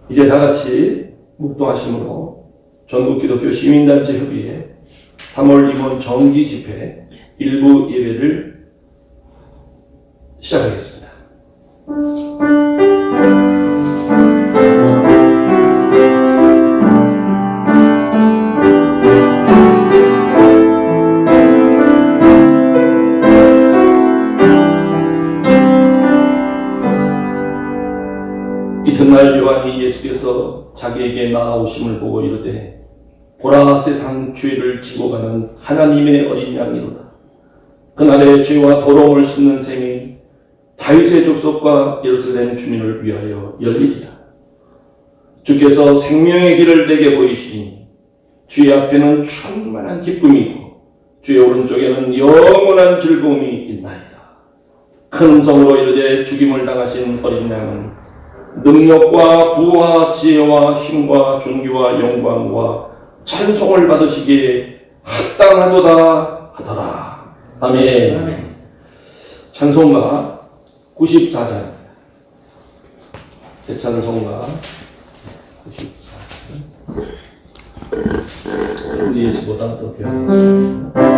이제 다 같이 묵도하심으로 전국기독교 시민단체 협의회 3월 이번 정기 집회 일부 예배를 시작하겠습니다. 이튿날 요한이 예수께서 자기에게 나아오심을 보고 이르되 보라, 세상 죄를 지고 가는 하나님의 어린 양이로다. 그날의 죄와 더러움을 씻는 셈이 다윗의 족속과 예루살렘 주민을 위하여 열리리라. 주께서 생명의 길을 내게 보이시니 주의 앞에는 충만한 기쁨이 있고 주의 오른쪽에는 영원한 즐거움이 있나이다. 큰 성으로 이르되 죽임을 당하신 어린 양은 능력과 부와 지혜와 힘과 존귀와 영광과 찬송을 받으시기에 합당하도다 하더라. 아멘. 찬송가 94장. 대찬송가 94장. 줄리엣보다 더 귀하겠습니다.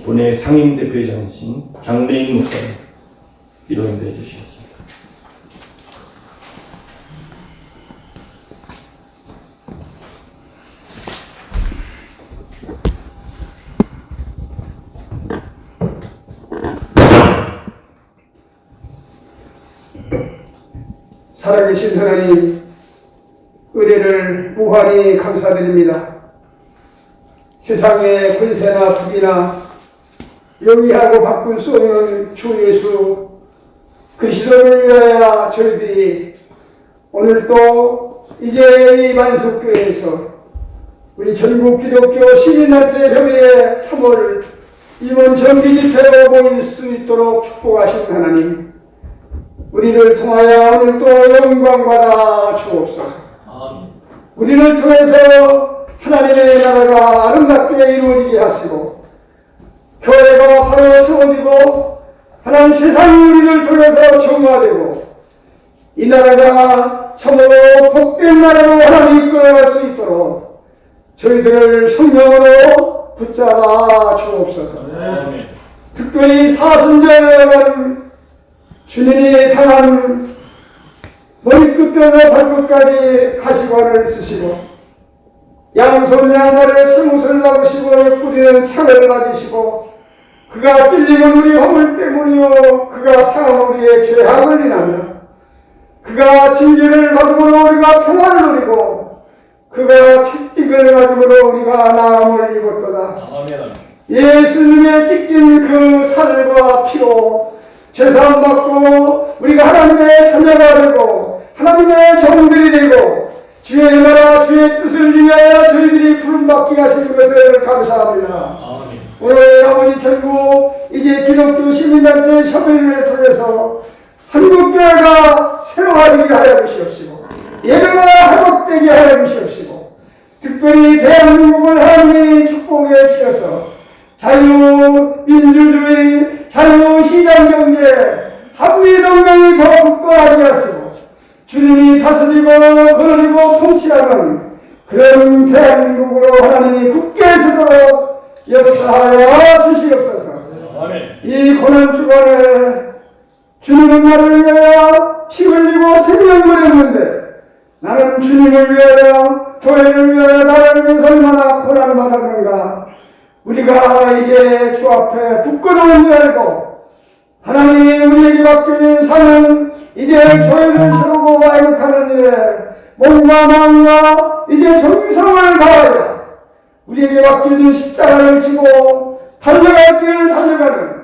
본회 상임대표이장이신 장래인 목사님 기도 인도해 주시겠습니다. 살아계신 하나님, 은혜를 무한히 감사드립니다. 세상의 권세나 부귀나 영위하고 바꿀 수 없는 주 예수 그리스도를 위하여 저희들이 오늘 또 이제 이 만석교회에서 우리 전국 기독교 시민단체 협의회 3월 임원 정기집회로 모일 수 있도록 축복하신 하나님, 우리를 통하여 오늘 또 영광받아 주옵소서. 우리를 통해서 하나님의 나라가 아름답게 이루어지게 하시고 교회가 바로 세워지고 하나님 세상이 우리를 통해서 정화되고 이 나라가 참으로 복된 나라로 하나님 이끌어갈 수 있도록 저희들을 성령으로 붙잡아 주옵소서. 특별히 사순절에는 주님이 당한 머리끝부터 발끝까지 가시관을 쓰시고 양손 양발에 상옷을 입으시고 뿌리는 창을 맞으시고 그가 찔림은 우리 허물 때문이요 그가 상함은 우리의 죄악을 인하며 그가 징계를 받음으로 우리가 평안을 누리고 그가 채찍을 맞음으로 우리가 나음을 입었도다. 예수님의 찢긴 그 살과 피로 죄사함 받고 우리가 하나님의 자녀가 되고 하나님의 종들이 되고 주의 나라 주의 뜻을 위하여 저희들이 부름받게 하신 것을 감사합니다. 오늘 아버지 전국 이제 기독교 시민단체 협의를 통해서 한국교회가 새로워지게 하여 주시옵시고 예배가 회복되게 하여 주시옵시고 특별히 대한민국을 하나님이 축복해 주셔서 자유민주주의, 자유시장경제, 한미동맹이 더 굳건하게 하시고 주님이 다스리고 거느리고 통치하는 그런 대한민국으로 하나님이 굳게 서도록 역사하여 주시옵소서. 이 고난주간에 주님은 나를 위하여 피 흘리고 생명을 했는데 나는 주님을 위하여 교회를 위하여 나를 위해서 얼마나 고난받았는가. 우리가 이제 주 앞에 부끄러운 줄 알고 하나님 우리에게 맡긴 사는 이제 교회를 세우고 와역하는 일에 몸과 마음과 이제 정성을 다하여 우리에게 맡겨진 십자가를 지고 달려갈 길을 달려가는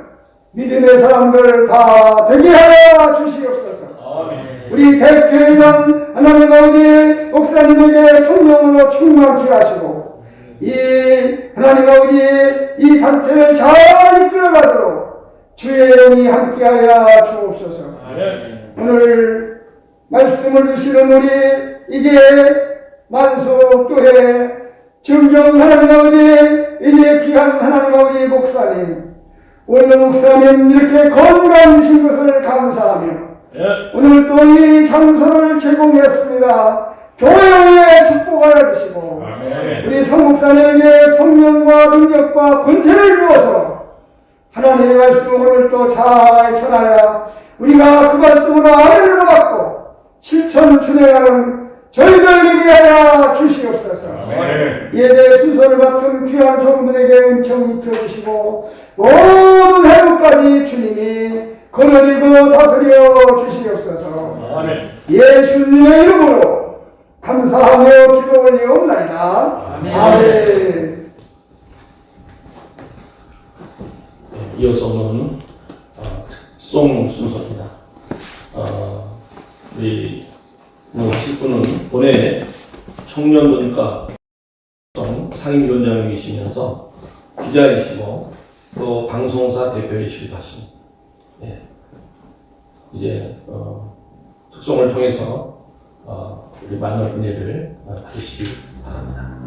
믿음의 사람들 다 되게 하여 주시옵소서. 우리 대표이던 하나님 아버지 목사님에게 성령으로 충만케 하시고 이 하나님 아버지 이 단체를 잘 이끌어가도록 주의 영이 함께하여 주옵소서. 오늘 말씀을 주시는 우리 이제 만석교회 정경 하나님 아버지 이제 귀한 하나님 아버지 목사님 오늘 목사님 이렇게 건강하신 것을 감사하며 오늘 또 이 장소를 제공했습니다. 교회에 축복하여 주시고 우리 성목사님에게 성령과 능력과 권세를 주어서 하나님의 말씀을 오늘 또 잘 전하여 우리가 그 말씀으로 아멘을 받고 실천 준행하는 저희들 되게 하여 주시옵소서. 예배 순서를 맡은 귀한 종들에게 은총 입혀주시고 모든 해묵까지 주님이 거느리고 다스려 주시옵소서. 예수님의 이름으로 감사하며 기도 올리옵나이다. 아멘. 이어서는 송 순서입니다. 우리 하실 분은 본회 청년문과 상임위원장이시면서 기자이시고 또 방송사 대표이시기도 하십니다. 예. 이제 특송을 통해서 우리 많은 은혜를 받으시기 바랍니다.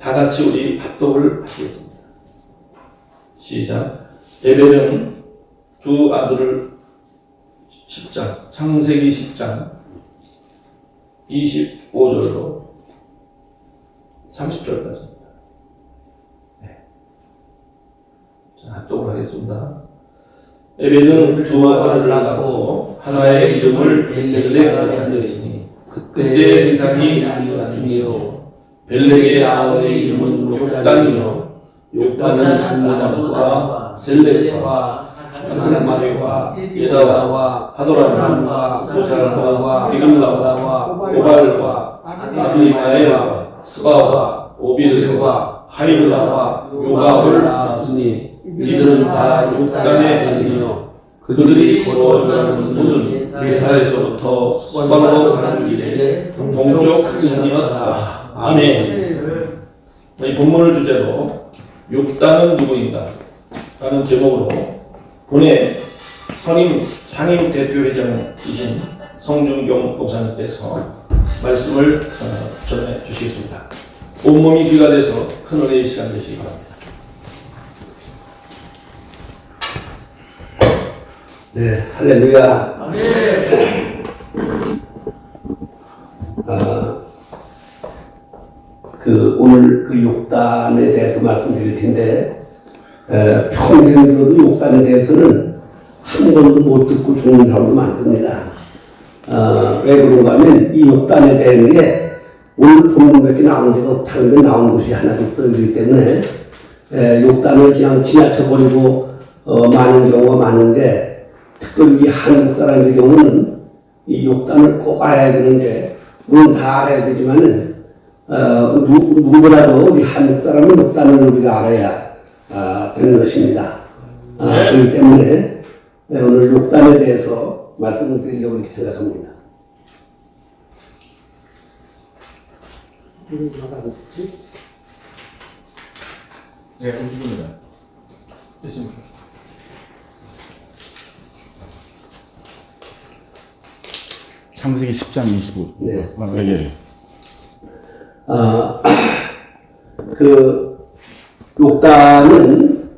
다 같이 우리 합독을 하시겠습니다. 시작. 에벨은 두 아들을 10장, 창세기 10장 25절로 30절까지입니다. 네. 자, 합독을 하겠습니다. 에벨은 두 아들을 낳고 하나의 이름을 벨렉이라 지었으니 그때 세상이 나뉘었으며 벨렉의 아버지의 이름은 욕단이며 욕단은 알모담과 셀렉과 하스마리와 예다와 하도람과 소살과 디글라와 고발과 아비마엘과 스바와 오빌과 하일라와 요압을 낳았으니 이들은 다 욕단의 아들이며 그들이 거주하는 곳은 메사에서부터 수방으로 가는 길에 동쪽 항선이었다. 아멘. 이 본문을 주제로 욕단은 누구인가? 라는 제목으로 본회 상임 대표회장이신 성준경 목사님께서 말씀을 전해 주시겠습니다. 온몸이 귀가 돼서 큰 은혜의 시간 되시기 바랍니다. 네, 할렐루야. 아멘. 오늘 그 욕단에 대해서 말씀드릴 텐데, 평생 들어도 욕단에 대해서는 한 번도 못 듣고 죽는 사람도 많습니다. 왜 그런가 하면 이 욕단에 대한 게 오늘 본문밖에 나온 데가 없다는 데 나온 곳이 하나도 없기 때문에, 욕단을 그냥 지나쳐버리고, 많은 경우가 많은데, 특별히 한국 사람의 경우는 이 욕단을 꼭 알아야 되는데, 물론 다 알아야 되지만은, 누구보다도 우리 한국 사람은 욕단을 우리가 알아야 되는 것입니다. 그렇기 때문에 오늘 욕단에 대해서 말씀을 드리려고 이렇게 생각합니다. 네, 움직입니다. 됐습니다. 창세기 10장 25. 네. 예. 그 욕단은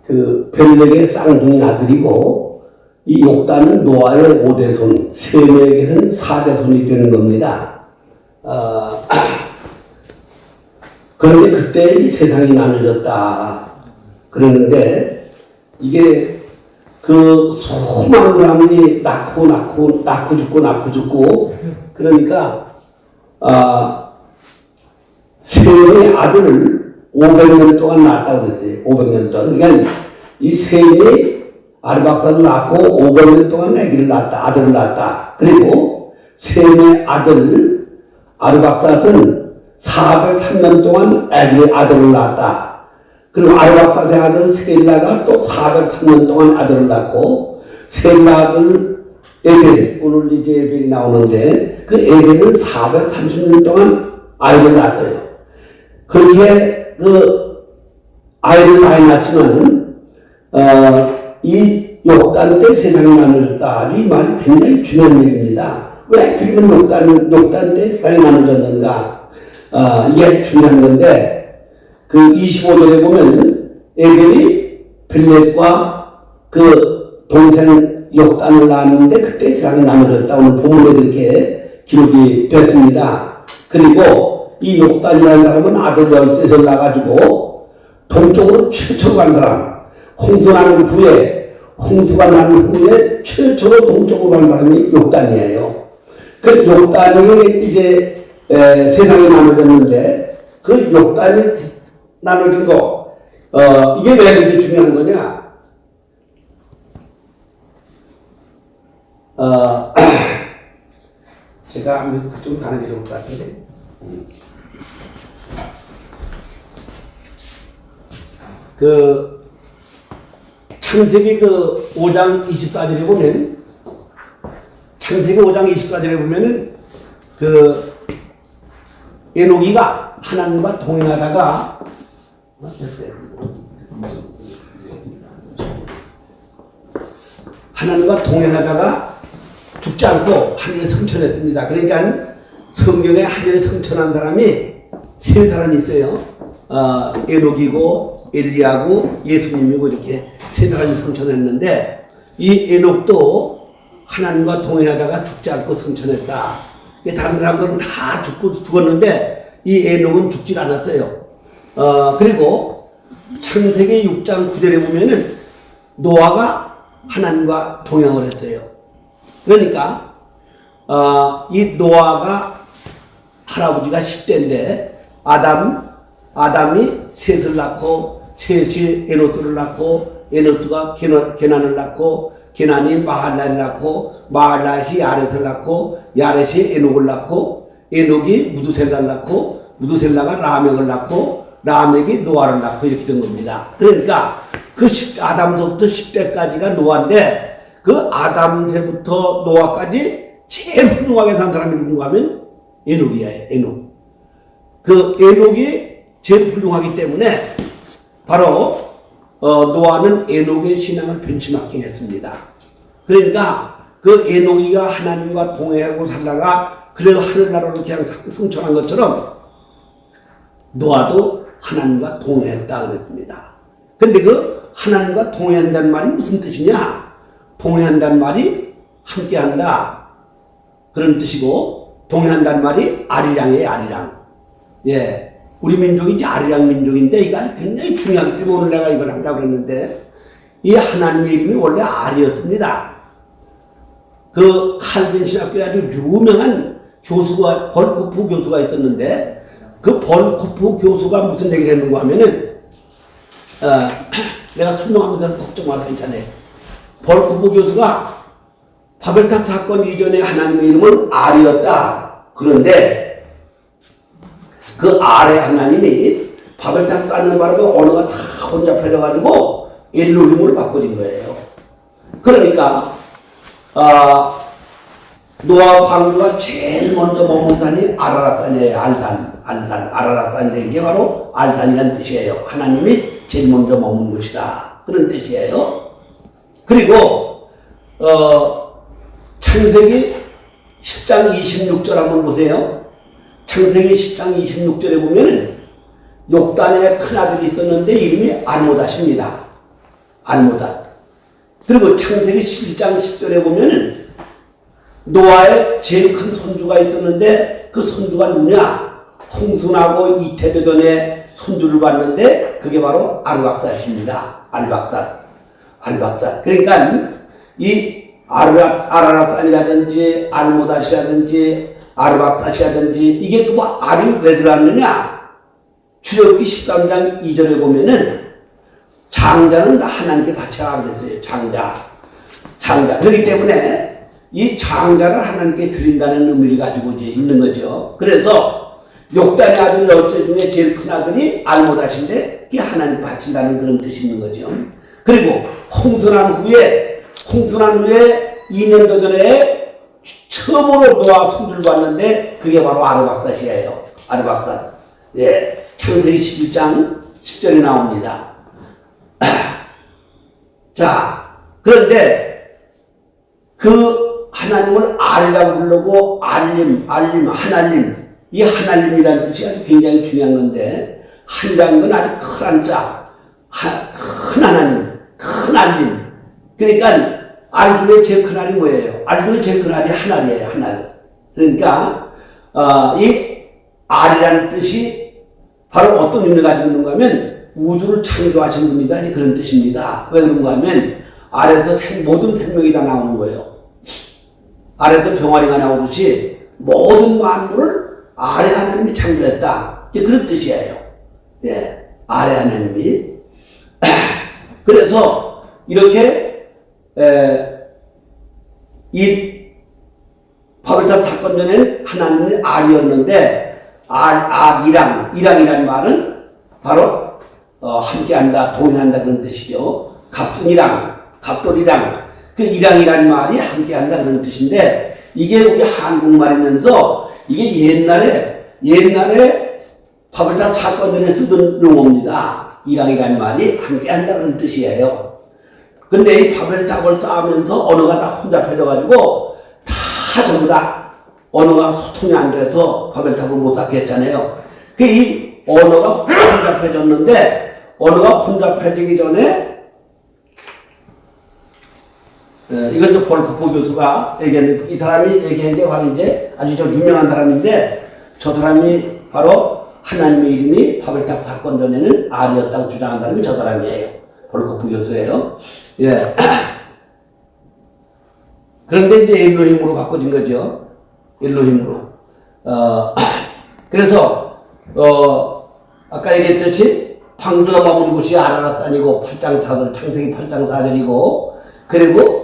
그 벨렉의 쌍둥이 아들이고 이 욕단은 노아의 5대손, 셈에게서는 4대손이 되는 겁니다. 그런데 그때 이 세상이 나눠졌다 그랬는데 이게 그 수많은 사람이 낳고 죽고 그러니까 셈의 아들을 500년 동안 낳았다고 그랬어요. 500년 동안. 그러니까 이 셈이 아르박사도 낳고 500년 동안 아들을 낳았다. 그리고 셈의 아들 아르박사는 403년 동안 아들을 낳았다. 그리고 아르박사의 아들 셀라가 또 403년 동안 아들을 낳고, 셀라 아들 에벨, 오늘 이제 에벨이 나오는데, 그 에벨은 430년 동안 아이를 낳았어요. 그렇게 아이를 많이 낳지만은, 이 욕단 때 세상에 나누어졌다. 이 말이 굉장히 중요한 얘기입니다. 왜 하필이면 욕단 때 세상에 나누어졌는가? 이게 중요한 건데, 그 25절에 보면, 에벨이 벨렛과 그 동생 욕단을 낳았는데, 그때 세상에 나누어졌다. 오늘 본문에 그렇게 기록이 됐습니다. 그리고 이 욕단이라는 사람은 아들 13을 낳아가지고, 동쪽으로 최초로 간 사람, 홍수가 난 후에 최초로 동쪽으로 간 사람이 욕단이에요. 그 욕단이 이제 세상에 나눠졌는데, 그 욕단이 나눠진 거, 이게 왜 이렇게 중요한 거냐? 제가 그쪽 가는 게 좋을 것 같은데. 창세기 5장 24절에 보면, 창세기 5장 24절에 보면은, 에녹이가 하나님과 동행하다가, 하나님과 동행하다가 죽지 않고 하늘에 승천했습니다. 그러니까 성경에 하늘에 승천한 사람이 세 사람이 있어요. 에녹이고, 엘리야고, 예수님이고, 이렇게 세 사람이 승천했는데, 이 에녹도 하나님과 동행하다가 죽지 않고 승천했다. 다른 사람들은 다 죽었는데, 이 에녹은 죽질 않았어요. 그리고 창세기 6장 9절에 보면은 노아가 하나님과 동행을 했어요. 그러니까, 이 노아가 할아버지가 10대인데, 아담이 셋을 낳고, 셋이 에노스를 낳고, 에노스가 게난을 낳고, 게난이 마할랄을 낳고, 마할랄이 야렛을 낳고, 야렛이 에녹을 낳고, 에녹이 무두셀라를 낳고, 무두셀라가 라멕을 낳고, 라멕이 노아를 낳고, 이렇게 된 겁니다. 그러니까 아담서부터 10대까지가 노아인데, 그 아담세부터 노아까지 제일 훌륭하게 산 사람이 누군가 하면 에녹이에요. 에녹. 그 에녹이 제일 훌륭하기 때문에 바로 노아는 에녹의 신앙을 벤치마킹했습니다. 그러니까 그 에녹이가 하나님과 동행하고 살다가 그래도 하늘나라로 그냥 승천한 것처럼 노아도 하나님과 동행했다 그랬습니다. 근데 그 하나님과 동행한다는 말이 무슨 뜻이냐? 동행한다는 말이 함께한다 그런 뜻이고, 동행한다는 말이 아리랑이에요. 아리랑. 예. 우리 민족이 이제 아리랑 민족인데, 이거 굉장히 중요하기 때문에 오늘 내가 이걸 하려고 했는데, 이 하나님의 이름이 원래 알이었습니다. 그 칼빈 신학교에 아주 유명한 교수가, 벌코프 교수가 있었는데, 그 벌코프 교수가 무슨 얘기를 했는가 하면은, 내가 설명하면서 걱정 말아 괜찮아요. 벌코프 교수가 바벨탑 사건 이전에 하나님의 이름은 알이었다. 그런데, 그 아래 하나님이 바벨탑 쌓는 바람에 언어가 다 혼잡해져가지고 엘로힘으로 바꿔진 거예요. 그러니까 노아 방주가 제일 먼저 머문 산이 아라랏산이에요. 아라랏산이 이게 바로 알산이라는 뜻이에요. 하나님이 제일 먼저 머문 곳이다. 그런 뜻이에요. 그리고 창세기 10장 26절 한번 보세요. 창세기 10장 26절에 보면은 욕단에 큰아들이 있었는데 이름이 알모닷입니다. 알모닷. 그리고 창세기 11장 10절에 보면은 노아의 제일 큰 손주가 있었는데 그 손주가 누구냐? 홍수나고 이태도 전에 손주를 봤는데 그게 바로 알박삿입니다. 알박삿. 그러니까 이 아라랏산이라든지 알모닷이라든지 아르박삿이라든지 이게 그 뭐 알이 왜 들어왔느냐? 출애굽기 13장 2절에 보면은 장자는 다 하나님께 바쳐라 그랬어요. 장자. 그렇기 때문에 이 장자를 하나님께 드린다는 의미를 가지고 이제 있는 거죠. 그래서 욕단의 아들 10째 중에 제일 큰 아들이 알모닷인데 그게 하나님 바친다는 그런 뜻이 있는 거죠. 그리고 홍수난 후에 2년도 전에 처음으로 노아 손주를 봤는데 그게 바로 아르박삿이에요. 아르박삿. 예, 창세기 11장 10절에 나옵니다. 자, 그런데 그 하나님을 알이라고 부르고 하나님, 이 하나님이라는 뜻이 아주 굉장히 중요한 건데 한이라는 건 아주 큰 한자, 큰 하나님, 큰 알림. 그러니까 알 중에 제일 큰 알이 뭐예요? 알 중에 제일 큰 알이 하나이에요. 하나. 그러니까 이 알이라는 뜻이 바로 어떤 의미를 가지고 있는가 하면 우주를 창조하신 분이다, 이제 그런 뜻입니다. 왜 그런가 하면 알에서 모든 생명이 다 나오는 거예요. 알에서 병아리가 나오듯이 모든 만물을 알에 하나님이 창조했다, 이제 그런 뜻이에요. 예, 알에 하나님이. 그래서 이렇게 이 바벨탑 사건 전에는 하나님이 알이었는데 이랑이라는 말은 바로 함께한다, 동행한다 그런 뜻이죠. 갑돌이랑 그 이랑이라는 말이 함께한다 그런 뜻인데 이게 우리 한국말이면서 이게 옛날에 바벨탑 사건 전에 쓰던 용어입니다. 이랑이라는 말이 함께한다 그런 뜻이에요. 근데 이 바벨탑을 쌓으면서 언어가 다 혼잡해져가지고 다 전부 다 언어가 소통이 안 돼서 바벨탑을 못 쌓게 했잖아요. 그 이 언어가 혼잡해졌는데 언어가 혼잡해지기 전에 이건 저 볼크포 교수가 얘기했는데 이 사람이 얘기한 게 바로 이제 아주 저 유명한 사람인데 저 사람이 바로 하나님의 이름이 바벨탑 사건 전에는 알이었다고 주장한 사람이 저 사람이에요. 볼크포 교수예요. 예. 그런데 이제 엘로힘으로 바꿔진 거죠. 엘로힘으로. 그래서 아까 얘기했듯이 방주가 머무는 곳이 아라랏산이고 8장 4절, 창세기 8장 4절이고 그리고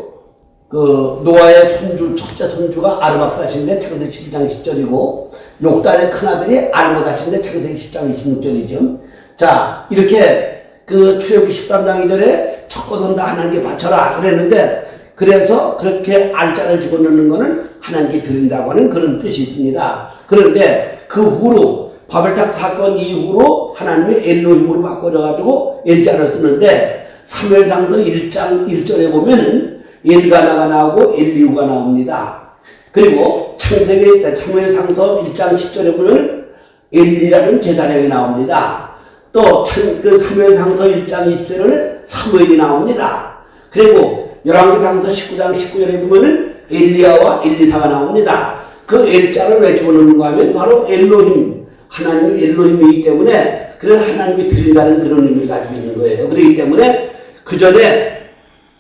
그 노아의 첫째 손주가 아르박삿인데 창세기 11장 10절이고 욕단의 큰아들이 알모닷인데 창세기 10장 26절이죠. 자, 이렇게 그 출애굽기 13장 2절에 첫 것은 다 하나님께 바쳐라 그랬는데 그래서 그렇게 알자를 집어넣는 것은 하나님께 드린다고 하는 그런 뜻이 있습니다. 그런데 그 후로 바벨탑 사건 이후로 하나님이 엘로힘으로 바꿔져가지고 엘자를 쓰는데 사무엘상서 1장 1절에 보면은 엘가나가 나오고 엘리후가 나옵니다. 그리고 창세기 사무엘상서 1장 10절에 보면 엘리라는 제사장이 나옵니다. 또 그 사무엘상서 1장 20절에는 사무엘이 나옵니다. 그리고 열왕기상서 19장 19절에 보면은 엘리야와 엘리사가 나옵니다. 그 엘자를 왜 집어넣는가 하면 바로 엘로힘, 하나님이 엘로힘이기 때문에 그래서 하나님이 드린다는 그런 의미를 가지고 있는 거예요. 그렇기 때문에 그 전에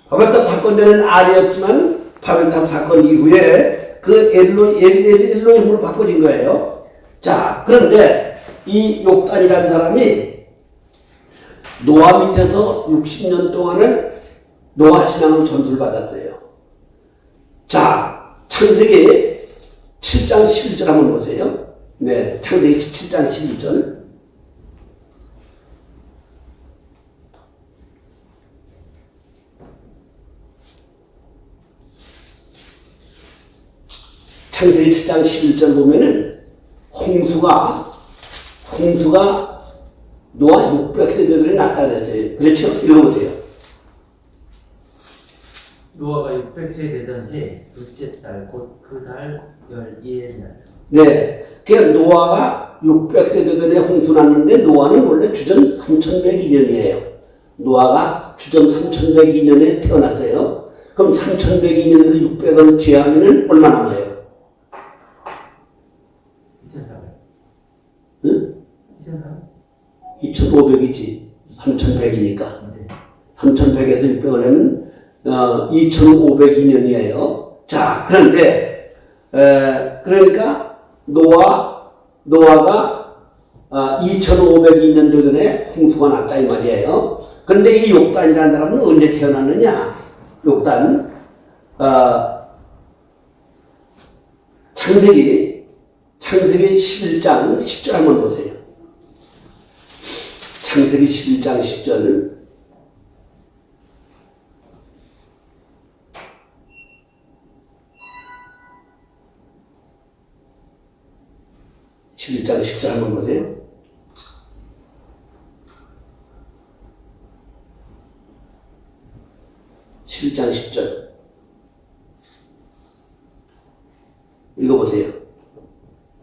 바벨탑 사건 때는 알이었지만 바벨탑 사건 이후에 그 엘로힘으로 바꿔진 거예요. 자, 그런데 이 욕단이라는 사람이 노아 밑에서 60년 동안을 노아 신앙을 전수를 받았어요. 자, 창세기 7장 11절 한번 보세요. 네, 창세기 7장 11절. 창세기 7장 11절 보면은 홍수가 노아 600세대들이 나타났어요. 그렇죠? 읽어보세요. 노아가 600세 되던 해 둘째 달 곧 그 달 12일 날. 네. 그 노아가 600세대 전에 홍수 났는데 노아는 원래 주전 3102년이에요. 노아가 주전 3102년에 태어났어요. 그럼 3102년에서 600을 제하면은 얼마 남아요? 2400. 응? 2400? 2500이지. 3100이니까. 네. 3100에서 600을 하면 2502년이에요. 자, 그런데 그러니까 노아가 2502년 전에 홍수가 났다 이 말이에요. 그런데 이 욕단이라는 사람은 언제 태어났느냐? 욕단 창세기 11장 10절 한번 보세요. 창세기 11장 10절. (11장 10절) 한번 보세요. (11장 10절) 읽어보세요.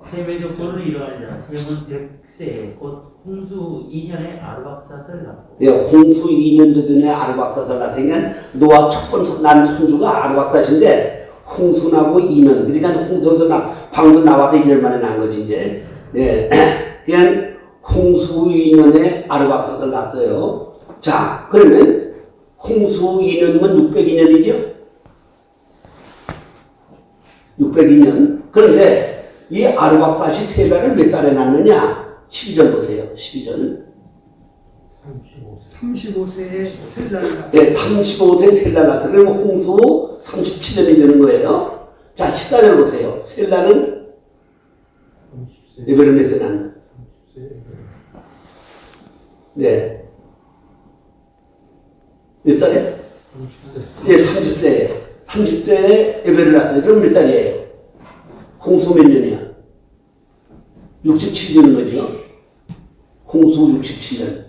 셈의 족보를 이루하니라. 셈은 100세 곧 홍수 2년에 아르박삿을 낳고. 예, 홍수 2년 전에 아르박삿을 낳으니까 노아 첫 번째 난 손주가 아르박삿인데 홍수 나고 2년, 그러니까 홍수에서 방도 나와서 2년 만에 난 거지 이제. 예, 그냥 홍수 2년에 아르박삿을 낳았어요. 자, 그러면 홍수 2년이면 602년이죠. 602년. 그런데 이 아르박삿이 세배를 몇 살에 낳느냐? 12절 보세요. 12절. 35세에 셀라를 네, 35세 셀라 낳았다. 그러면 홍수 37년이 되는 거예요. 자, 14절 보세요. 셀라는 예배를 몇 세 낳나? 네. 몇 살에? 30세. 네, 30세에. 30세에 예배를 낳았다. 그럼 몇 살이에요? 홍수 몇 년이야? 67년인 거죠. 홍수 67년.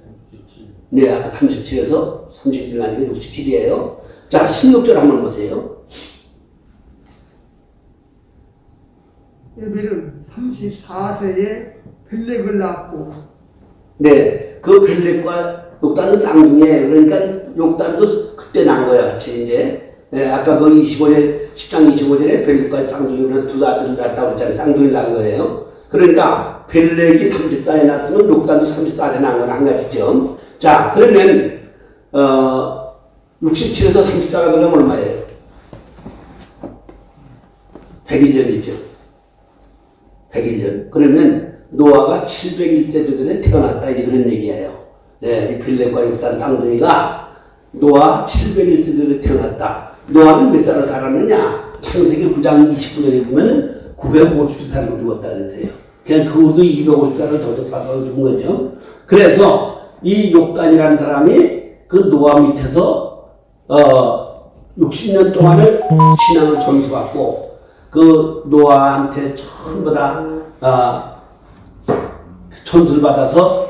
네, 아까 37에서 37년 아니고 67이에요. 자, 16절 한번 보세요. 예배는 34세에 벨렉을 낳고. 네, 그 벨렉과 욕단은 쌍둥이에요. 그러니까 욕단도 그때 난 거야, 같이 이제. 네, 아까 그 25절, 10장 25절에 벨렉과 쌍둥이를 두 아들을 낳았다고 했잖아요. 쌍둥이를 낳은 거예요. 그러니까 벨렉이 34에 낳았으면 욕단도 34에 낳은 건 한 가지죠. 자, 그러면 67에서 34가 그러면 얼마예요? 101년이죠. 101년. 그러면 노아가 701세 전에 태어났다 이제 그런 얘기예요. 네, 이 벨렉과 욕단 쌍둥이가 노아 701세 전에 태어났다. 노아는 몇 살을 살았느냐? 창세기 9장 29절에 보면 950살을 죽었다 그랬어요. 그냥 그것도 250살을 더 살아서 죽은 거죠. 그래서 이 욕단이라는 사람이 그 노아 밑에서 60년 동안을 신앙을 점수받고 그 노아한테 전부 다 전수를 받아서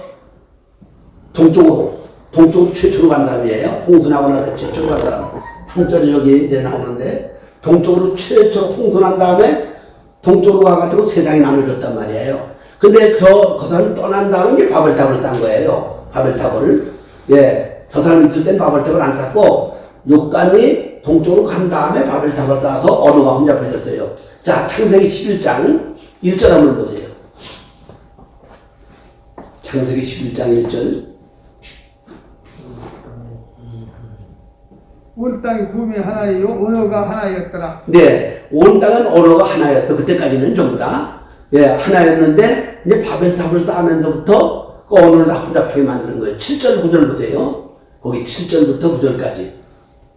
동쪽으로 최초로 간 사람이에요. 홍수나고 나서 최초로 간 사람. 3절이 여기 이제 나오는데 동쪽으로 최초로 홍수난 다음에 동쪽으로 가가지고 세상이 나눠졌단 말이에요. 근데 그 사람이 떠난 다음에 이제 바벨탑을 딴 거예요. 바벨탑을. 예. 저 사람이 있을 땐 바벨탑을 안 땄고, 욕단이 동쪽으로 간 다음에 바벨탑을 따서 언어가 혼잡해졌어요. 자, 창세기 11장 1절 한번 보세요. 창세기 11장 1절. 온 땅이 구음이 하나요, 언어가 하나였더라. 네, 온 땅은 언어가 하나였어. 그때까지는 전부 다. 예, 하나였는데, 이제 바벨탑을 쌓으면서부터 그 언어를 다 혼잡하게 만드는 거예요. 7절, 9절 보세요. 거기 7절부터 9절까지.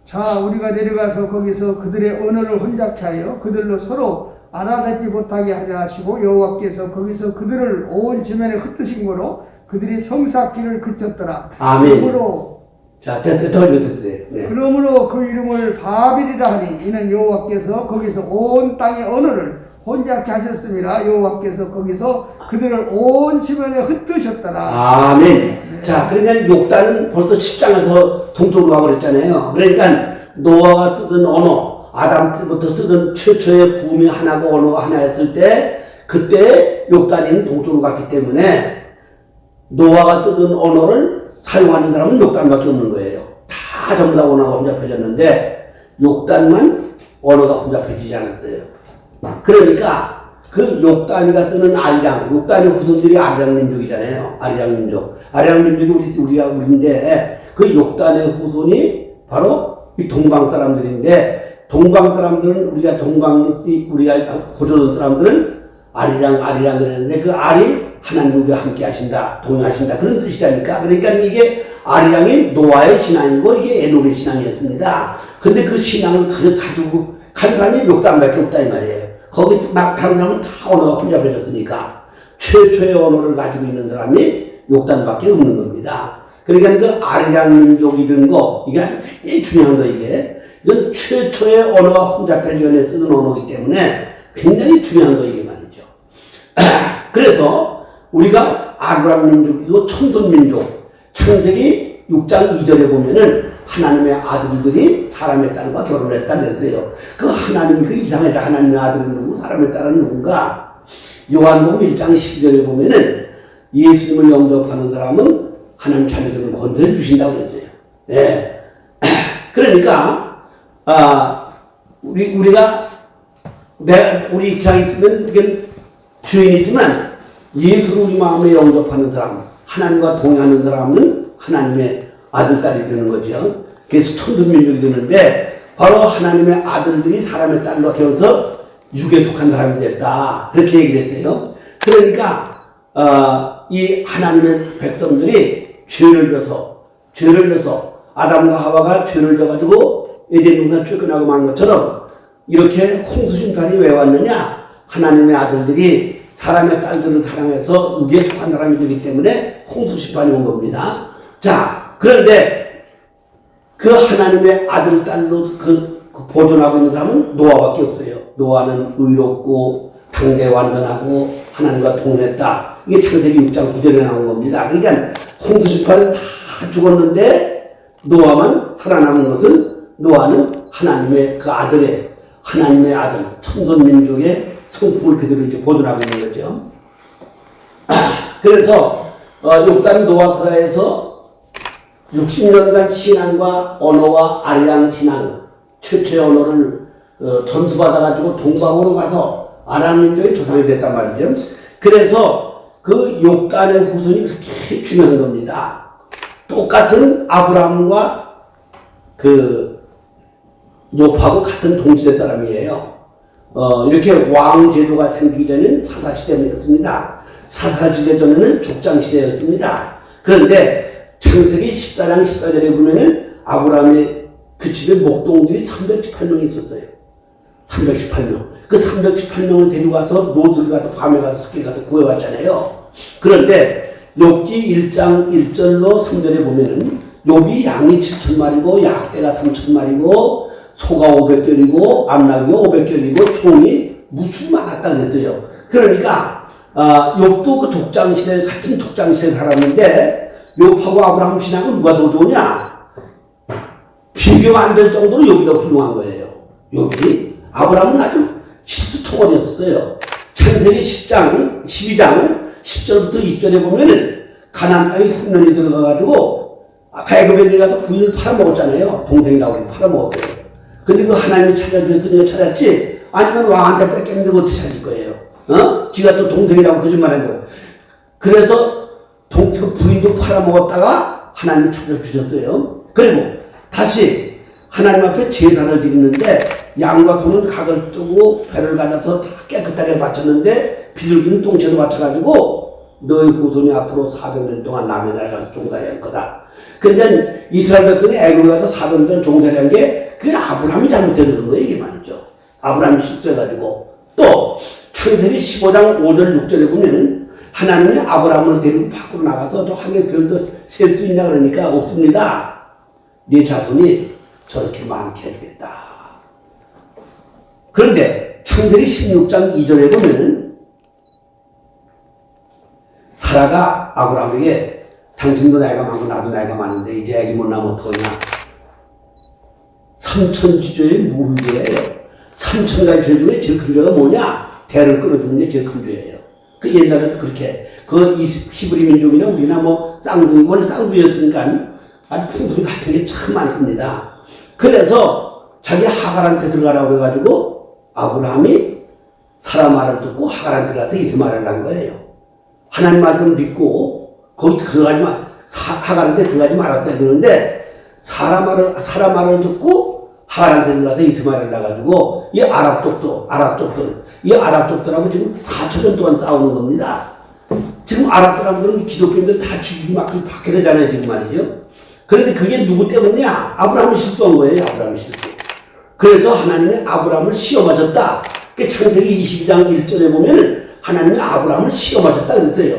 자, 우리가 내려가서 거기서 그들의 언어를 혼잡케 하여 그들로 서로 알아듣지 못하게 하자 하시고 여호와께서 거기서 그들을 온 지면에 흩으신 거로 그들이 성사길을 그쳤더라. 아멘. 그러므로 자, 더 읽어주세요. 네. 그러므로 그 이름을 바빌이라 하니 이는 여호와께서 거기서 온 땅의 언어를 혼잡케 하셨습니다. 여호와께서 거기서 그들을 온 지면에 흩으셨더라. 아멘. 네. 자, 그러니까 욕단은 벌써 10장에서 동쪽으로 가버렸잖아요. 그러니까 노아가 쓰던 언어, 아담 때부터 쓰던 최초의 부음이 하나고 언어가 하나였을 때, 그때 욕단이 동쪽으로 갔기 때문에 노아가 쓰던 언어를 사용하는 사람은 욕단밖에 없는 거예요. 다 전부 다 언어가 혼잡해졌는데 욕단만 언어가 혼잡해지지 않았어요. 그러니까 그 욕단이가 쓰는 아리랑, 욕단의 후손들이 아리랑 민족이잖아요. 아리랑 민족. 아리랑 민족이 우리인데 그 욕단의 후손이 바로 이 동방 사람들인데, 동방 사람들은 우리가 고조선 사람들은 아리랑 그랬는데 그 알이 하나님 우리와 함께 하신다, 동행하신다 그런 뜻이라니까. 그러니까 이게 아리랑이 노아의 신앙이고 이게 에녹의 신앙이었습니다. 근데 그 신앙을 가지고 간 사람이 욕단밖에 없다 이 말이에요. 거기 막 다른 사람은 다 언어가 혼잡해졌으니까 최초의 언어를 가지고 있는 사람이 욕단밖에 없는 겁니다. 그러니까 그 아리랑 민족이 든 거, 이게 아주 굉장히 중요한 거, 이게. 이건 최초의 언어가 혼잡해 전에 쓰던 언어이기 때문에 굉장히 중요한 거, 이게 말이죠. 그래서 우리가 아리랑 민족이고 청선 민족, 창세기 6장 2절에 보면은 하나님의 아들들이 사람의 딸과 결혼했다 그랬어요. 그 하나님, 그 이상하죠. 하나님의 아들은 누구, 사람의 딸은 누군가. 요한복음 1장 12절에 보면은 예수님을 영접하는 사람은 하나님 자녀들을 건져해 주신다고 그랬어요. 예. 그러니까, 우리가, 우리 입장에 있으면, 이게 주인이지만, 예수를 우리 마음에 영접하는 사람, 하나님과 동행하는 사람은 하나님의 아들, 딸이 되는 거죠. 그래서 천선민족이 되는데, 바로 하나님의 아들들이 사람의 딸로 되어서 육에 속한 사람이 됐다. 그렇게 얘기를 했어요. 그러니까, 이 하나님의 백성들이 죄를 져서, 아담과 하와가 죄를 져가지고 에덴 동산 쫓겨나고 만 것처럼, 이렇게 홍수심판이 왜 왔느냐? 하나님의 아들들이 사람의 딸들을 사랑해서 육에 속한 사람이 되기 때문에 홍수심판이 온 겁니다. 자, 그런데 그 하나님의 아들, 딸로 그 보존하고 있는 사람은 노아밖에 없어요. 노아는 의롭고 당대 완전하고 하나님과 동행했다. 이게 창세기 6장 9절에 나온 겁니다. 그러니까 홍수심판에 다 죽었는데 노아만 살아남은 것은 노아는 하나님의 그 아들의 하나님의 아들 천선민족의 성품을 그대로 이제 보존하고 있는 거죠. 그래서 욕단 노아서라에서 60년간 신앙과 언어와 아리랑 신앙 최초의 언어를 전수받아가지고 동방으로 가서 아람 민족의 조상이 됐단 말이죠. 그래서 그 욕단의 후손이 그렇게 중요한 겁니다. 똑같은 아브라함과 그 욥하고 같은 동시대 사람이에요. 이렇게 왕 제도가 생기기 전에는 사사시대였습니다. 사사시대 전에는 족장시대였습니다. 그런데 창세기 14장 14절에 보면은 아브라함의 그 집에 목동들이 318명이 있었어요. 318명. 그 318명을 데리고 가서 롯을 가서 밤에 가서 숲에 가서 구해왔잖아요. 그런데 욥기 1장 1절로 3절에 보면은 욥이 양이 7,000마리고 약대가 3,000마리고 소가 500결이고 암나귀가 500결이고 총이 무슨 많았다 그랬어요. 그러니까 욥도 그 족장시대 같은 족장시대에 살았는데 욥하고 아브라함 신앙은 누가 더 좋으냐? 비교가 안 될 정도로 욥이 더 훌륭한 거예요. 욥이 아브라함은 아주 실수통원이었어요. 창세기 10장 12장 10절부터 2절에 보면은 가나안 땅에 흉년이 들어가가지고 애굽에 들어가서 부인을 팔아먹었잖아요. 동생이라고 팔아먹었어요. 근데 그 하나님이 찾아주셨으니까 찾았지 아니면 왕한테 뺏겼는데 어떻게 찾을 거예요? 지가 또 동생이라고 거짓말하고. 그래서 그 부인도 팔아먹었다가 하나님이 찾아주셨어요. 그리고 다시 하나님 앞에 제사를 드리는데 양과 소는 각을 뜨고 배를 갈라서 다 깨끗하게 바쳤는데 비둘기는 똥채로 바쳐가지고 너희 후손이 앞으로 400년 동안 남의 나라에 가서 종살이 할 거다. 그러니까 이스라엘 백성이 애굽에 가서 400년 종살이 한 게 그게 아브라함이 잘못되는 거예요. 이게 말이죠. 아브라함이 실수해가지고. 또 창세기 15장 5절 6절에 보면 하나님이 아브라함을 데리고 밖으로 나가서 저 하늘 별도 셀 수 있냐 그러니까 없습니다. 네 자손이 저렇게 많게 해주겠다. 그런데 창세기 16장 2절에 보면은 사라가 아브라함에게 당신도 나이가 많고 나도 나이가 많은데 이제 애기 못 낳으면 어떡하냐. 3천지조의 무후죄예요. 3천가지 죄 중에 제일 큰 죄가 뭐냐? 배를 끌어주는 게 제일 큰 죄예요. 그 옛날에도 그렇게 그 히브리 민족이나 우리나 뭐 쌍둥이 원래 쌍둥이였으니까 아주 풍습 같은 게 참 많습니다. 그래서 자기 하갈한테 들어가라고 해가지고 아브라함이 사라 말을 듣고 하갈한테 가서 이스마엘을 한 거예요. 하나님 말씀을 믿고 거기 들어가지 마, 하갈한테 들어가지 말았어야 되는데 사라 말을 듣고 하갈한테 들어가서 이스마엘을 낳아가지고 이 아랍 쪽들하고 지금 4,000년 동안 싸우는 겁니다. 지금 아랍 사람들은 기독교인들 다 죽이고 막 박해되잖아요 지금 말이죠. 그런데 그게 누구 때문이냐? 아브라함이 실수한 거예요. 아브라함이 실수. 그래서 하나님이 아브라함을 시험하셨다. 그 창세기 22장 1절에 보면 하나님이 아브라함을 시험하셨다 그랬어요.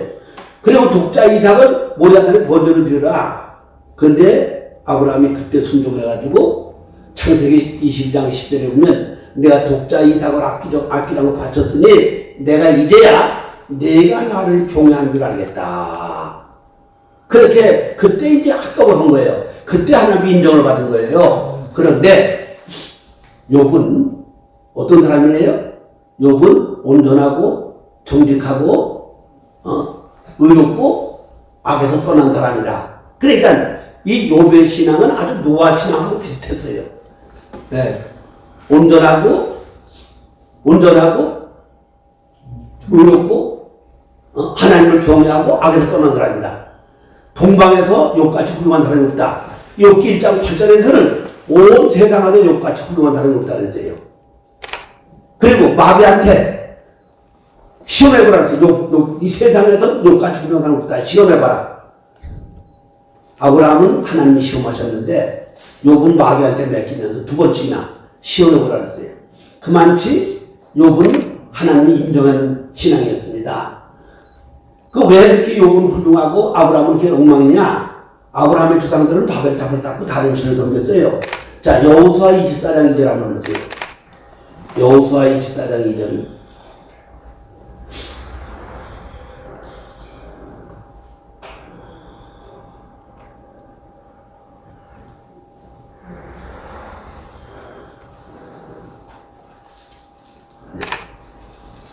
그리고 독자 이삭은 모리아산에 번제를 드려라. 그런데 아브라함이 그때 순종을 해가지고 창세기 22장 10절에 보면 내가 독자 이삭을 아끼라고 바쳤으니 내가 이제야 내가 나를 경외하는 줄 알겠다. 그렇게 그때 이제 합격을 한 거예요. 그때 하나님이 인정을 받은 거예요. 그런데 욥은 어떤 사람이에요? 욥은 온전하고 정직하고 의롭고 악에서 떠난 사람이라. 그러니까 이 욥의 신앙은 아주 노아 신앙하고 비슷했어요. 네. 온전하고 의롭고 하나님을 경외하고 악에서 떠난 사람이다. 동방에서 욥같이 훌륭한 사람이 없다. 욥기 1장 8절에서는 온 세상에서 욥같이 훌륭한 사람이 없다 그랬어요. 그리고 마귀한테 시험해보라 그랬어요. 이 세상에서 욥같이 훌륭한 사람이 없다. 시험해봐라. 아브라함은 하나님이 시험하셨는데 욥은 마귀한테 맡기면서 두 번씩이나 시험해보라 그랬어요. 그만치 욥은 하나님이 인정하는 신앙이었습니다. 왜 이렇게 욥은 훌륭하고 아브라함은 이렇게 엉망이냐? 아브라함의 조상들은 바벨탑을 쌓고 다른 신을 섬겼어요. 자, 여호수아 24장 2절 한번 보세요. 여호수아 24장 2절. 네.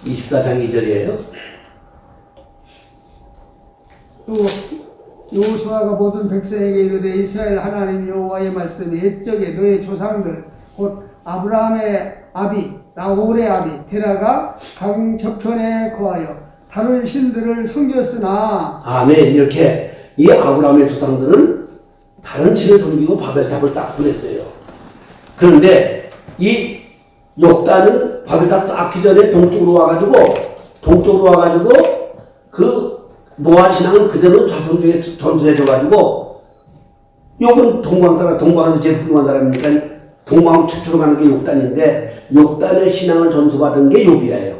24장 2절이에요. 또 여호수아가 모든 백성에게 이르되 이스라엘 하나님 여호와의 말씀이 옛적에 너의 조상들 곧 아브라함의 아비 나홀의 아비 테라가 강 저편에 거하여 다른 신들을 섬겼으나 아멘. 이렇게 이 아브라함의 조상들은 다른 신을 섬기고 바벨탑을 쌓고 그랬어요. 그런데 이 욕단은 바벨탑 쌓기 전에 동쪽으로 와가지고 그 노아 신앙은 그대로 자손들에게 전수해줘가지고 욥은 동방에서 제일 훌륭한 사람이니까 동방으로 최초로 가는 게 욕단인데 욕단의 신앙을 전수받은 게 욥이에요.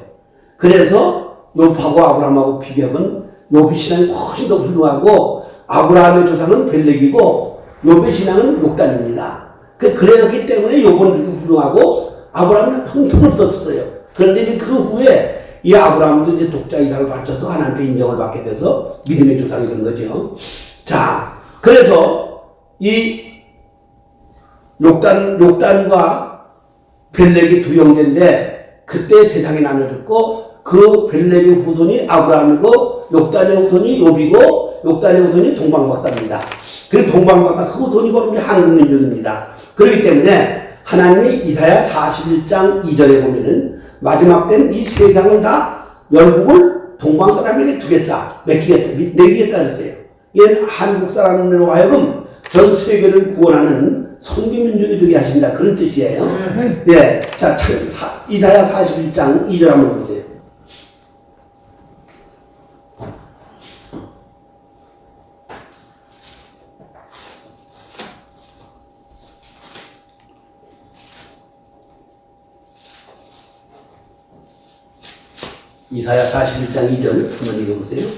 그래서 욥하고 아브라함하고 비교하면 욥의 신앙이 훨씬 더 훌륭하고 아브라함의 조상은 벨렉이고 욥의 신앙은 욕단입니다. 그랬기 때문에 욥은 이렇게 훌륭하고 아브라함은 형편없었어요. 그런데 그 후에 이 아브라함도 이제 독자 이삭을 바쳐서 하나님께 인정을 받게 돼서 믿음의 조상이 된 거죠. 자, 그래서 이 욕단과 벨렉이 두 형제인데 그때 세상이 나눠졌고 그 벨렉의 후손이 아브라함이고 욕단의 후손이 욥이고 욕단의 후손이 동방박사입니다. 그 동방박사 그 후손이 바로 우리 한국 민족입니다. 그렇기 때문에 하나님이 이사야 41장 2절에 보면은 마지막 때는 이 세상을 다 열국을 동방 사람에게 주겠다, 내기겠다 그랬어요. 얘는 한국 사람으로 하여금 전 세계를 구원하는 선교민족이 되게 하신다 그런 뜻이에요. 네, 자 이사야 41장 2절 한번 보세요. 이사야 41장 2절 한번 읽어보세요.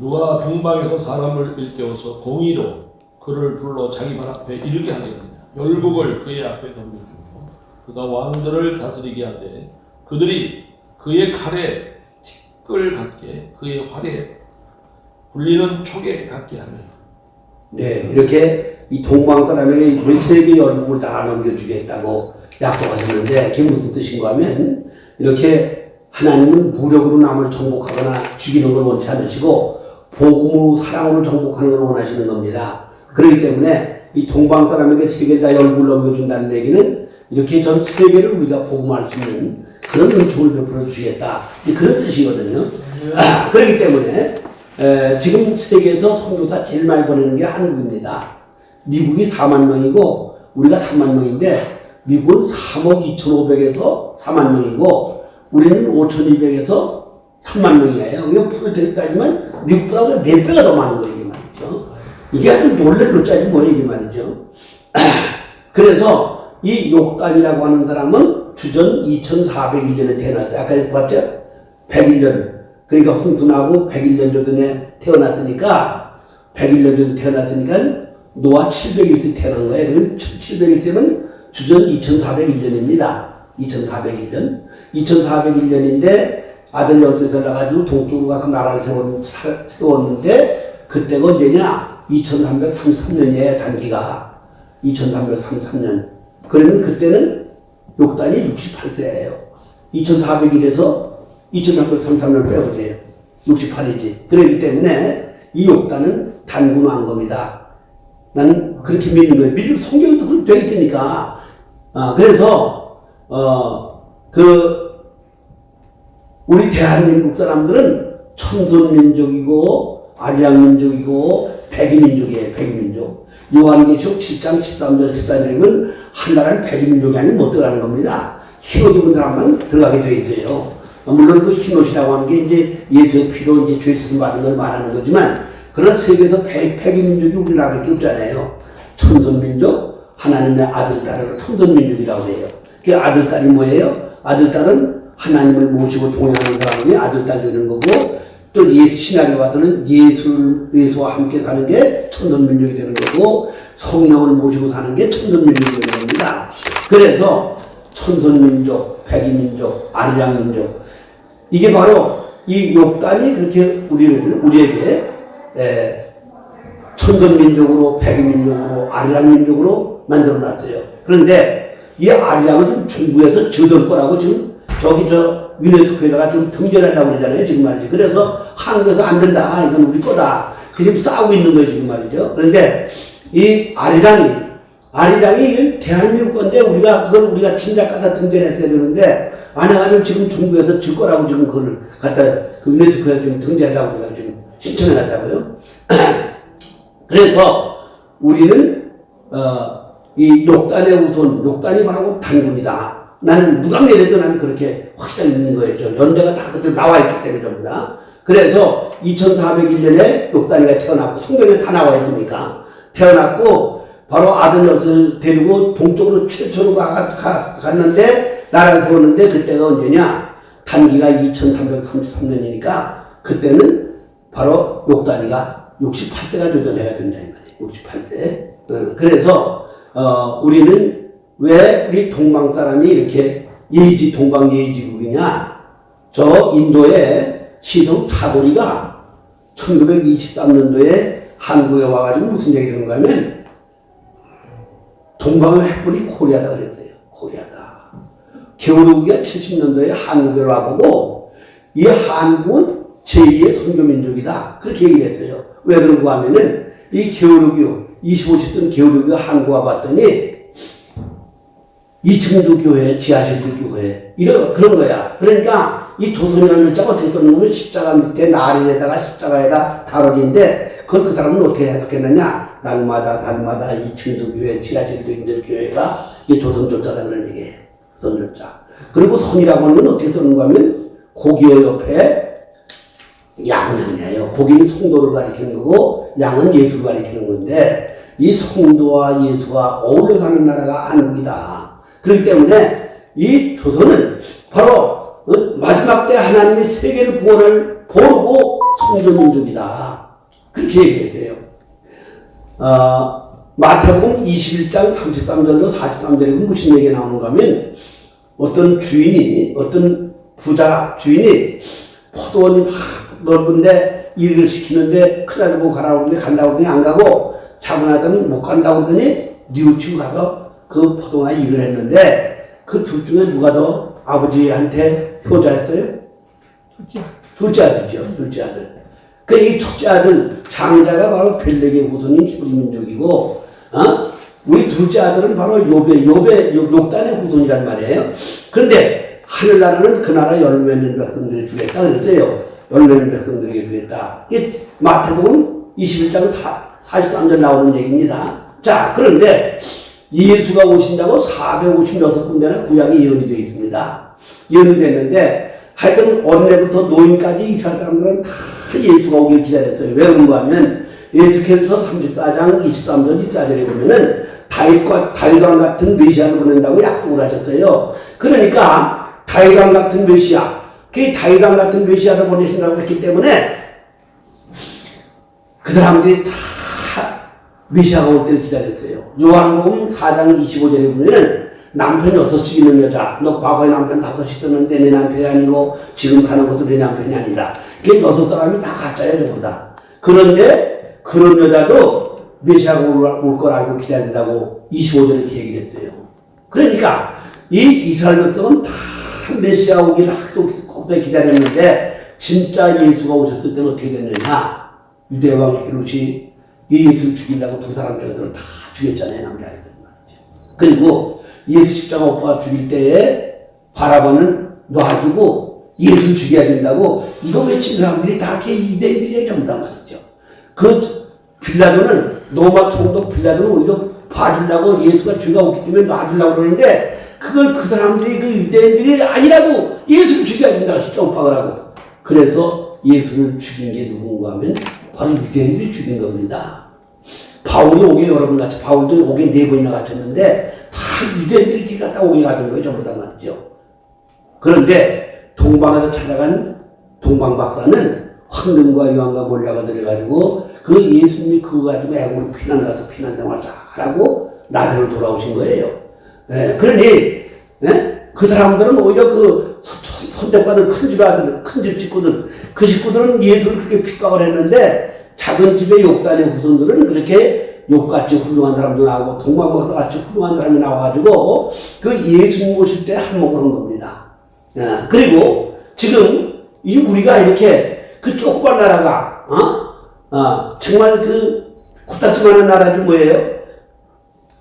누가 동방에서 사람을 일깨워서 공의로 그를 불러 자기 발 앞에 이르게 하겠느냐. 열국을 그의 앞에 덤벼주고 그가 왕들을 다스리게 하되 그들이 그의 칼에 티끌 같게 그의 활에 굴리는 촉에 같게 하며. 네, 이렇게 이 동방 사람에게 세계 열국을 다 넘겨주겠다고 약속하셨는데 그게 무슨 뜻인가 하면 이렇게 하나님은 무력으로 남을 정복하거나 죽이는 걸 원치 않으시고 복음으로 사랑으로 정복하는 걸 원하시는 겁니다. 그렇기 때문에 이 동방 사람에게 세계 다 열국을 넘겨준다는 얘기는 이렇게 전 세계를 우리가 복음할 수 있는 그런 은총을 베풀어 주겠다 그런 뜻이거든요. 그렇기 때문에 지금 세계에서 선교사 제일 많이 보내는 게 한국입니다. 미국이 4만 명이고 우리가 3만 명인데 미국은 3억 2,500에서 4만 명이고 우리는 5,200에서 3만 명이에요. 이거 프로젝트 따지면 미국보다 몇 배가 더 많은 거예요, 이게 말이죠. 이게 아주 놀랄 글자지 뭐예요, 이게 말이죠. 그래서 이 욕단이라고 하는 사람은 주전 2401년에 태어났어요. 아까 봤죠? 101년. 그러니까 홍순하고 101년 전에 태어났으니까 101년 전에 태어났으니까 노아 700일 때 태어난 거예요. 그럼 700일 때는 주전 2401년입니다. 2401년. 2401년인데 아들 열쇠에서 나가지고 동쪽으로 가서 나라를 세웠는데 그때가 언제냐? 2333년이에요. 단기가. 2333년. 그러면 그때는 욕단이 68세예요. 2400일에서 2333년 빼보세요. 68이지. 그렇기 때문에 이 욕단은 단군한 겁니다. 난 그렇게 믿는 거예요. 믿는 성경도 그렇게 되어 있으니까. 그래서 우리 대한민국 사람들은 천선민족이고 아리랑민족이고 백이민족이에요. 백이민족. 요한계시록 7장 13절 14절이면 한 나라는 백이민족이 아니면 못 들어가는 겁니다. 흰옷 입은 사람만 들어가게 되어 있어요. 물론 그 흰옷이라고 하는 게 이제 예수의 피로 이제 죄 쓰임 받은 걸 말하는 거지만 그러나 세계에서 백이민족이 우리나라밖에 없잖아요. 천선민족, 하나님의 아들, 딸을 천선민족이라고 해요. 그 아들, 딸이 뭐예요? 아들, 딸은 하나님을 모시고 동행하는 사람이 아들, 딸 되는 거고 또 예수 신학에 와서는 예수와 함께 사는 게 천선민족이 되는 거고 성령을 모시고 사는 게 천선민족이 되는 겁니다. 그래서 천선민족, 백이민족, 아리랑민족 이게 바로 이 욕단이 그렇게 우리에게 천선민족으로 백이민족으로 아리랑민족으로 만들어놨어요. 그런데 이 아리랑은 지금 중국에서 저들 거라고 지금 저기 유네스코에다가 좀 등재하려고 그러잖아요. 지금 말이죠. 그래서 한국에서 안 된다. 이건 우리 거다. 지금 싸우고 있는 거예요. 지금 말이죠. 그런데 이 아리랑이 대한민국 건데 우리가 진작 갖다 등재했어야 되는데 안 해가지고 지금 중국에서 질 거라고 지금 그걸 갖다 유네스코에 좀 등재하려고 그래가지고 지금 신청해 놨다고요. 그래서 우리는 이 욕단의 우선 욕단이 바로 단군이다. 나는 누가 내려도 나는 그렇게 확실하게 믿는 거였죠. 연대가 다 그때 나와 있기 때문에 전부 다. 그래서 2401년에 욕단이가 태어났고 성경에 다 나와 있으니까 태어났고 바로 아들 엿을 데리고 동쪽으로 최초로 갔는데 나라를 세웠는데 그때가 언제냐? 단기가 2333년이니까 그때는 바로 욕단이가 68세가 되던 해가 된다 이 말이에요. 68세. 그래서 우리는 왜 우리 동방 사람이 이렇게 동방 예의지국이냐? 저 인도의 시성 타고리가 1923년도에 한국에 와가지고 무슨 얘기를 하는가 하면 동방의 횃불이 코리아다 그랬어요. 코리아다. 게오르기가 70년도에 한국에 와보고 이 한국은 제2의 선교민족이다. 그렇게 얘기를 했어요. 왜 그런가 하면은 이 게오르기 25시 쓴 게오르기가 한국 와봤더니 2층도 교회, 지하실도 교회 그런 거야. 그러니까 이 조선이라는 글자가 어떻게 썼냐면 십자가 밑에 날에다가 십자가에다 다뤄진데 그걸 그 사람은 어떻게 해석했느냐? 날마다 2층도 교회, 지하실도 있는 교회가 이 조선조자다 그런 얘기예요. 조선조자. 그리고 선이라고 하는 건 어떻게 쓰는가 하면 고기의 옆에 양이에요. 고기는 성도를 가리키는 거고 양은 예수를 가리키는 건데 이 성도와 예수가 어울려 사는 나라가 한국이다. 그렇기 때문에 이 조선은 바로 마지막 때 하나님이 세계를 구원을 보고 성전민족이다. 그렇게 얘기했어요. 마태복음 21장 33절로 43절에 무슨 얘기가 나오는가 하면 어떤 부자 주인이 포도원이 막 넓은데 일을 시키는데 큰아들 보고 가라고 그러는데 간다고 그러더니 안 가고 차분하더니 못 간다고 그러더니 뉘우치고 가서 그 포도원에 일을 했는데 그 둘 중에 누가 더 아버지한테 효자였어요? 둘째 아들이죠. 둘째 아들. 그 이 첫째 아들 장자가 바로 벨렉의 후손인 히브리 민족이고 우리 둘째 아들은 바로 욕단의 후손이란 말이에요. 그런데 하늘나라는 그 나라 열매는 백성들에게 주겠다 그랬어요. 열매는 백성들에게 주겠다. 이게 마태복음 21장 43절 나오는 얘기입니다. 자, 그런데 예수가 오신다고 456군데나 구약이 예언이 되어 있습니다. 예언이 됐는데 하여튼 어린애부터 노인까지 이스라엘 사람들은 다 예수가 오길 기다렸어요. 왜 그런가 하면 예수께서 34장 23절 24절에 보면은 다윗왕 같은 메시아를 보낸다고 약속을 하셨어요. 그러니까 다윗왕 같은 메시아, 그 다윗왕 같은 메시아를 보내신다고 했기 때문에 그 사람들이 다 메시아가 올 때를 기다렸어요. 요한복음 4장 25절에 보면은 남편 6씩 있는 여자, 너 과거에 남편 5씩 떴는데 내 남편이 아니고 지금 가는 것도 내 남편이 아니다. 그게 6사람이 다 가짜야 전부 다. 그런데 그런 여자도 메시아가 올 걸 알고 기다린다고 25절에 이렇게 얘기를 했어요. 그러니까 이 이스라엘 백성은 다 메시아 오기를 학속에 기다렸는데 진짜 예수가 오셨을 때는 어떻게 됐느냐. 유대왕 헤롯이 예수를 죽이려고 두 사람 저들을 다 죽였잖아요. 남자애들. 그리고 예수 십자가 오빠가 죽일 때에 바라바는 놔주고 예수를 죽여야 된다고 이거 외친 사람들이 다 유대인들이 전부 다 맞았죠. 그 빌라도는 로마 총독 빌라도는 오히려 봐주려고 예수가 죄가 없기 때문에 놔주려고 그러는데 그걸 그 사람들이 그 유대인들이 아니라고 예수를 죽여야 된다고 십자가 오빠가 하고 그래서 예수를 죽인 게 누군가 하면 바로 유대인들이 죽인 겁니다. 바울이 옥에 여러분 같이 바울도 옥에 4번이나 갇혔는데 다 유대인들이 갖다 옥에 갇은 거예요. 전부 다 말이죠. 그런데 동방에서 찾아간 동방박사는 황금과 유황과 몰라가 들여가지고 그 예수님이 그거 가지고 애국으로 피난 가서 피난 생활 잘하고 나사로 돌아오신 거예요. 예, 그러니 그 사람들은 오히려 그 선택받은 큰 집 식구들 그 식구들은 예수를 그렇게 핍박을 했는데 작은 집의 욕단의 후손들은 그렇게 욕같이 훌륭한 사람도 나오고 동방박사같이 훌륭한 사람이 나와가지고 그 예수님 오실 때 한몫을 한 겁니다. 그리고 지금 이 우리가 이렇게 그 조그만 나라가 정말 그 코딱지만한 나라지 뭐예요?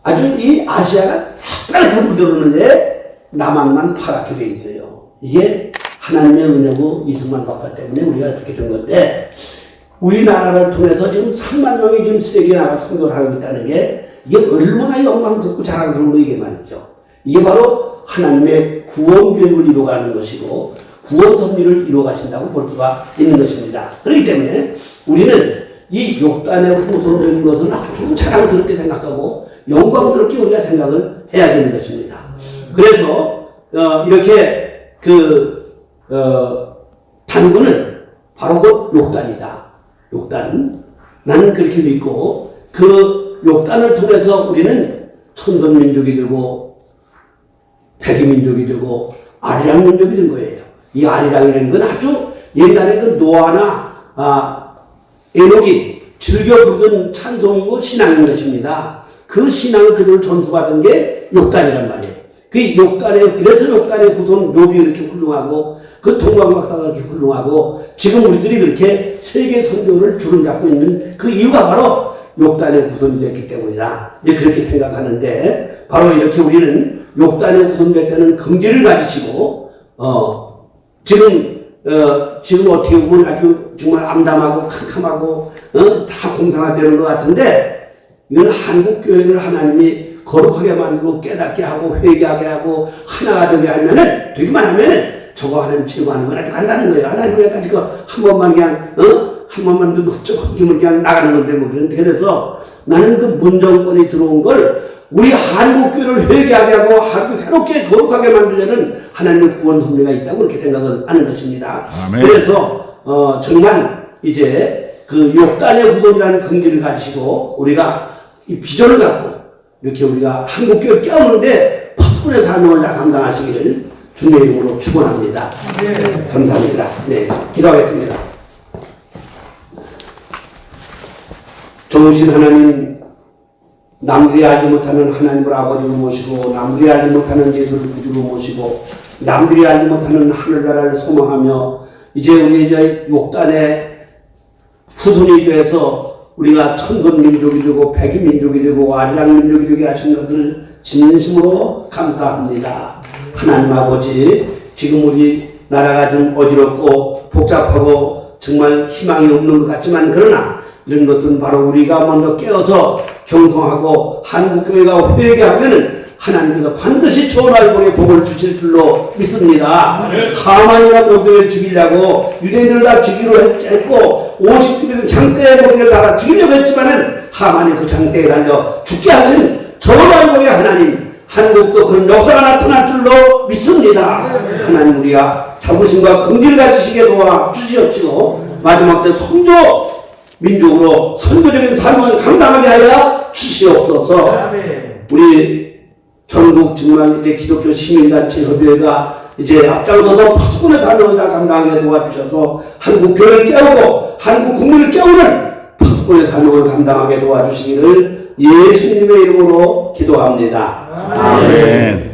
아주 이 아시아가 새빨갛게 물들었는데 남한만 파랗게 돼 있어요. 이게 하나님의 은혜고 이승만 박사 때문에 우리가 그렇게 된 건데 우리나라를 통해서 지금 3만 명이 지금 세계에 나가 선교를 하고 있다는 게 이게 얼마나 영광스럽고 자랑스러운 거 이게 말이죠. 이게 바로 하나님의 구원 교육을 이루어가는 것이고 구원 섭리를 이루어가신다고 볼 수가 있는 것입니다. 그렇기 때문에 우리는 이 욕단의 후손된 것은 아주 자랑스럽게 생각하고 영광스럽게 우리가 생각을 해야 되는 것입니다. 그래서 이렇게 단군은 바로 그 욕단이다. 욕단. 나는 그렇게 믿고 그 욕단을 통해서 우리는 천선민족이 되고 백이민족이 되고 아리랑민족이 된 거예요. 이 아리랑이라는 건 아주 옛날에 그 노아나 에녹이 즐겨 부르던 찬송이고 신앙인 것입니다. 그 신앙을 그대로 전수받은 게 욕단이란 말이에요. 그래서 욕단의 후손 욥이 이렇게 훌륭하고 그 동방박사가 그렇게 훌륭하고 지금 우리들이 그렇게 세계 선교를 주름잡고 있는 그 이유가 바로 욕단의 후손이 됐기 때문이다. 이제 그렇게 생각하는데 바로 이렇게 우리는 욕단의 후손 될 때는 긍지를 가지시고 지금 어떻게 보면 아주 정말 암담하고 캄캄하고 다 공산화되는 것 같은데 이건 한국교회를 하나님이 거룩하게 만들고 깨닫게 하고 회개하게 하고 하나가 되게 하면은 되기만 하면은 저거 하나님 제거하는 건 아주 간단한 거예요. 하나님 우리까지 한 번만 그냥 한 번만 좀 헛김을 그냥 나가는 건데 뭐 그런데 그래서 나는 그 문정권이 들어온 걸 우리 한국교회를 회개하게 하고 한국 새롭게 거룩하게 만들려는 하나님의 구원 섭리가 있다고 그렇게 생각을 하는 것입니다. 아멘. 그래서 정말 이제 그 욕단의 후손이라는 긍지를 가지시고 우리가 이 비전을 갖고 이렇게 우리가 한국교회 껴오는데 파수꾼의 사명을 다 감당하시기를 주님의 이름으로 축원합니다. 네. 감사합니다. 네, 기도하겠습니다. 좋으신 하나님, 남들이 알지 못하는 하나님을 아버지로 모시고 남들이 알지 못하는 예수를 구주로 모시고 남들이 알지 못하는 하늘나라를 소망하며 이제 우리 이제 욕단의 후손이 돼서 우리가 천선민족이 되고 백이민족이 되고 아리랑민족이 되게 하신 것을 진심으로 감사합니다. 하나님 아버지, 지금 우리 나라가 좀 어지럽고 복잡하고 정말 희망이 없는 것 같지만 그러나 이런 것들은 바로 우리가 먼저 깨어서 경성하고 한국교회가 회개하면은 하나님께서 반드시 좋은 알복의 복을 주실 줄로 믿습니다. 하만이가 모두를 죽이려고 유대인들을 다 죽이려 했고 50팀에서 장대의 모두를 다 죽이려고 했지만은 하만이 그 장대에 달려 죽게 하신 좋은 알복의 하나님, 한국도 그런 역사가 나타날 줄로 믿습니다. 하나님 우리가 자부심과 긍지를 가지시게 도와주시옵시고 마지막 때 선조 민족으로 선교적인 삶을 감당하게 하여 주시옵소서. 아멘. 우리 전국 정말 이제 기독교 시민단체 협의회가 이제 앞장서서 파수꾼의 사명을 다 감당하게 도와주셔서 한국 교회를 깨우고 한국 국민을 깨우는 파수꾼의 사명을 감당하게 도와주시기를 예수님의 이름으로 기도합니다. 아멘.